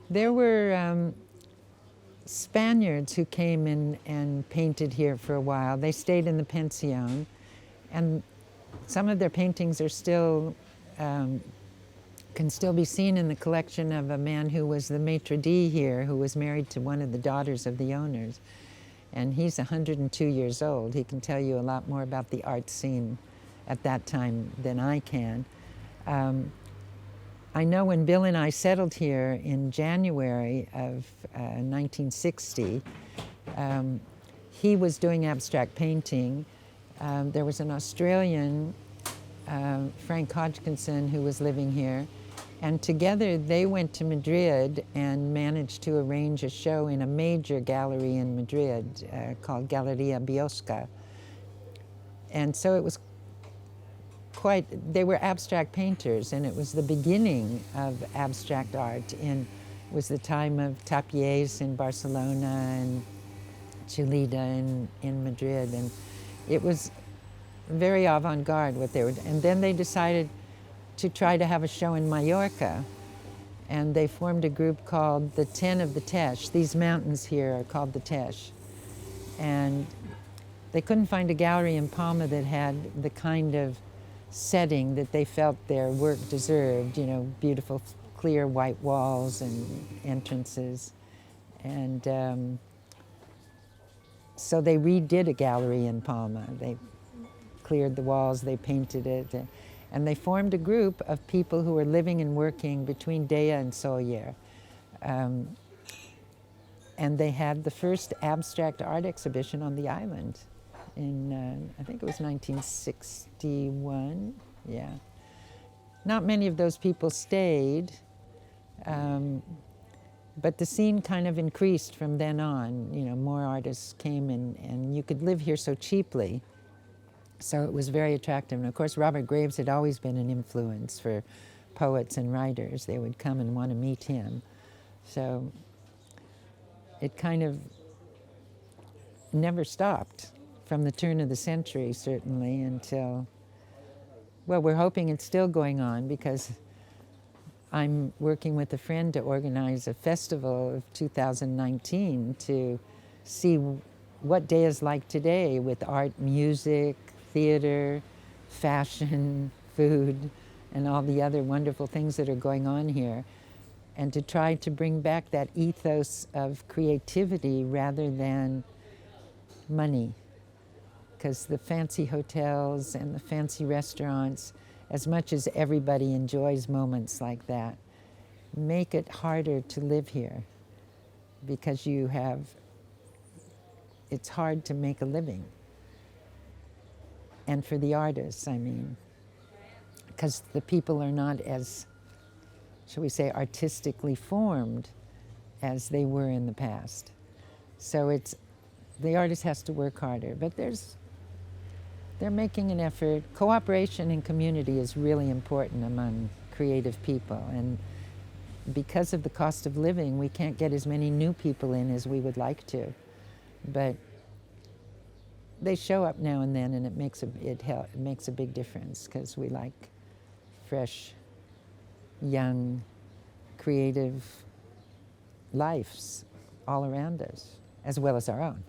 There were Spaniards who came in and painted here for a while. They stayed in the pension, and some of their paintings are still can still be seen in the collection of a man who was the maitre d' here, who was married to one of the daughters of the owners. And he's 102 years old. He can tell you a lot more about the art scene at that time than I can. I know when Bill and I settled here in January of 1960, he was doing abstract painting. There was an Australian, Frank Hodgkinson, who was living here. And together they went to Madrid and managed to arrange a show in a major gallery in Madrid called Galeria Biosca. And so it was they were abstract painters, and it was the beginning of abstract art. It was the time of Tapies in Barcelona and Chulida in Madrid. And it was very avant-garde what they were doing. And then they decided to try to have a show in Mallorca, and they formed a group called the 10 of the Teche. These mountains here are called the Teche. And they couldn't find a gallery in Palma that had the kind of setting that they felt their work deserved, you know, beautiful clear white walls and entrances. And so they redid a gallery in Palma. They cleared the walls, they painted it, and they formed a group of people who were living and working between Deia and Sóller. And they had the first abstract art exhibition on the island in, I think it was 1961, yeah. Not many of those people stayed, but the scene kind of increased from then on. You know, more artists came and you could live here so cheaply. So it was very attractive. And of course, Robert Graves had always been an influence for poets and writers. They would come and want to meet him. So it kind of never stopped from the turn of the century, certainly, until, well, we're hoping it's still going on, because I'm working with a friend to organize a festival of 2019 to see what Deia is like today with art, music, theater, fashion, food, and all the other wonderful things that are going on here, and to try to bring back that ethos of creativity rather than money. Because the fancy hotels and the fancy restaurants, as much as everybody enjoys moments like that, make it harder to live here, because it's hard to make a living. And for the artists, I mean, because the people are not as, shall we say, artistically formed as they were in the past. So the artist has to work harder, but they're making an effort. Cooperation and community is really important among creative people, and because of the cost of living, we can't get as many new people in as we would like to, but they show up now and then, and it makes a big difference, because we like fresh, young, creative lives all around us, as well as our own.